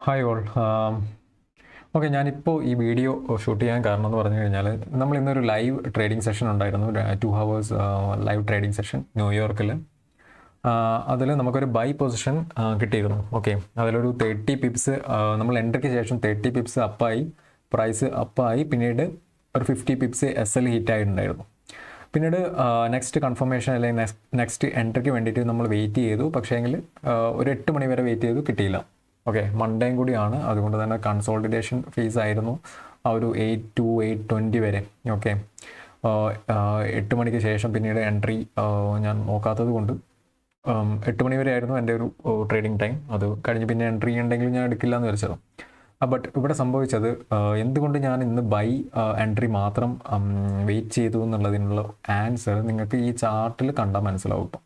Hi all. Okay, ഞാനിപ്പോൾ ഈ video shoot ചെയ്യാൻ കാരണം എന്ന് പറഞ്ഞു കഴിഞ്ഞാൽ നമ്മൾ ഇന്നൊരു ലൈവ് ട്രേഡിംഗ് സെഷൻ ഉണ്ടായിരുന്നു. 2 hours ലൈവ് ട്രേഡിംഗ് സെഷൻ ന്യൂയോർക്കിൽ. അതിൽ നമുക്കൊരു ബൈ പൊസിഷൻ കിട്ടിയിരുന്നു. ഓക്കെ, അതിലൊരു 30 പിപ്സ് നമ്മൾ എൻട്രിക്ക് ശേഷം 30 പിപ്സ് അപ്പായി, പ്രൈസ് അപ്പായി, പിന്നീട് ഒരു 50 പിപ്സ് SL ഹിറ്റായിട്ടുണ്ടായിരുന്നു. പിന്നീട് നെക്സ്റ്റ് കൺഫർമേഷൻ അല്ലെങ്കിൽ നെക്സ്റ്റ് എൻട്രിക്ക് വേണ്ടിയിട്ട് നമ്മൾ വെയിറ്റ് ചെയ്തു. പക്ഷേങ്കിൽ ഒരു 8 മണി വരെ വെയിറ്റ് ചെയ്തു, കിട്ടിയില്ല. ഓക്കെ, മൺഡേയും കൂടിയാണ്, അതുകൊണ്ട് തന്നെ കൺസോൾട്ടേഷൻ ഫീസ് ആയിരുന്നു ആ ഒരു 8 to 8:20 വരെ. ഓക്കെ, 8 മണിക്ക് ശേഷം പിന്നീട് എൻട്രി ഞാൻ നോക്കാത്തത് കൊണ്ട് 8 മണി വരെ ആയിരുന്നു എൻ്റെ ഒരു ട്രേഡിംഗ് ടൈം. അത് കഴിഞ്ഞ് പിന്നെ എൻട്രി ഉണ്ടെങ്കിൽ ഞാൻ എടുക്കില്ല എന്ന് വെച്ചത്. ബട്ട് ഇവിടെ സംഭവിച്ചത് എന്തുകൊണ്ട് ഞാൻ ഇന്ന് ബൈ എൻട്രി മാത്രം വെയിറ്റ് ചെയ്തു എന്നുള്ളതിനുള്ള ആൻസർ നിങ്ങൾക്ക് ഈ ചാർട്ടിൽ കണ്ടാൽ മനസ്സിലാവും. ഇപ്പം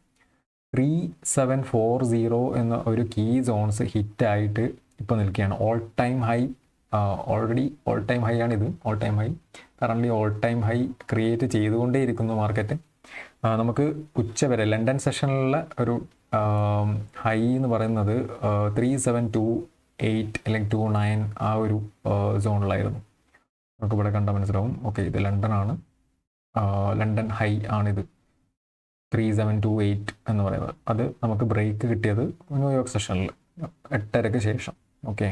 3740 എന്ന ഒരു കീ സോൺസ് ഹിറ്റായിട്ട് ഇപ്പോൾ നിൽക്കുകയാണ്. All time high, already all time high ആണിത്. All time high currently all time high create ചെയ്തുകൊണ്ടേ ഇരിക്കുന്നു മാർക്കറ്റ്. നമുക്ക് ഉച്ച വരെ ലണ്ടൻ സെഷനിലുള്ള ഒരു ഹൈ എന്ന് പറയുന്നത് 3728 അല്ലെങ്കിൽ 29 ആ ഒരു സോണിലായിരുന്നു. നമുക്ക് ഇവിടെ കണ്ടാൽ മനസ്സിലാവും. ഓക്കെ, ഇത് ലണ്ടൻ ആണ്, ലണ്ടൻ ഹൈ ആണിത് 3728 എന്ന് പറയുന്നത്. അത് നമുക്ക് ബ്രേക്ക് കിട്ടിയത് ന്യൂയോർക്ക് സെഷനിൽ 8:30 ശേഷം. ഓക്കെ,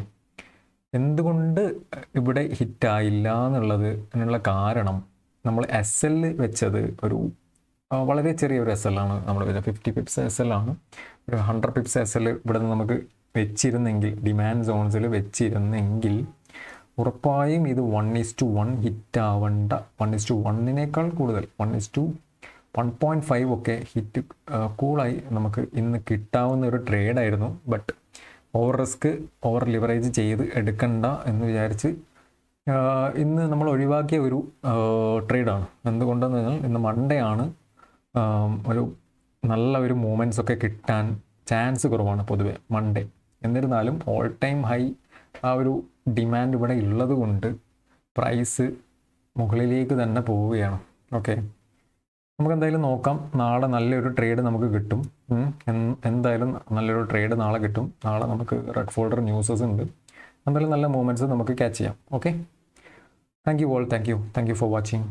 എന്തുകൊണ്ട് ഇവിടെ ഹിറ്റായില്ല എന്നുള്ള കാരണം നമ്മൾ SL വെച്ചത് ഒരു വളരെ ചെറിയൊരു SL ആണ് നമ്മൾ വെച്ചത്. 50 പിപ്സ് SL ആണ്. ഒരു 100 പിപ്സ് SL ഇവിടെ നിന്ന് നമുക്ക് വെച്ചിരുന്നെങ്കിൽ, ഡിമാൻഡ് സോൺസിൽ വെച്ചിരുന്നെങ്കിൽ ഉറപ്പായും ഇത് 1:1 ഹിറ്റാവേണ്ട, 1:1 കൂടുതൽ 1:1.5 ഒക്കെ ഹിറ്റ് കൂളായി നമുക്ക് ഇന്ന് കിട്ടാവുന്ന ഒരു ട്രേഡായിരുന്നു. But over risk, over leverage ചെയ്ത് എടുക്കണ്ട എന്ന് വിചാരിച്ച് ഇന്ന് നമ്മൾ ഒഴിവാക്കിയ ഒരു ട്രേഡാണ്. എന്തുകൊണ്ടെന്ന് പറഞ്ഞാൽ ഇന്ന് മൺഡേ ആണ്. ഒരു നല്ല ഒരു മൂവ്മെൻറ്റ്സ് ഒക്കെ കിട്ടാൻ ചാൻസ് കുറവാണ് പൊതുവെ മൺഡേ. എന്നിരുന്നാലും ഓൾ ടൈം ഹൈ ആ ഒരു ഡിമാൻഡ് ഇവിടെ ഉള്ളത് കൊണ്ട് പ്രൈസ് മുകളിലേക്ക് തന്നെ പോവുകയാണ്. ഓക്കെ, നമുക്ക് എന്തായാലും നോക്കാം. നാളെ നല്ലൊരു ട്രേഡ് നമുക്ക് കിട്ടും. എന്തായാലും നല്ലൊരു ട്രേഡ് നാളെ കിട്ടും. നാളെ നമുക്ക് റെഡ് ഫോൾഡർ ന്യൂസസ് ഉണ്ട്. എന്തായാലും നല്ല മൂവ്മെൻറ്റ്സ് നമുക്ക് ക്യാച്ച് ചെയ്യാം. Okay, thank you all. Thank you for watching.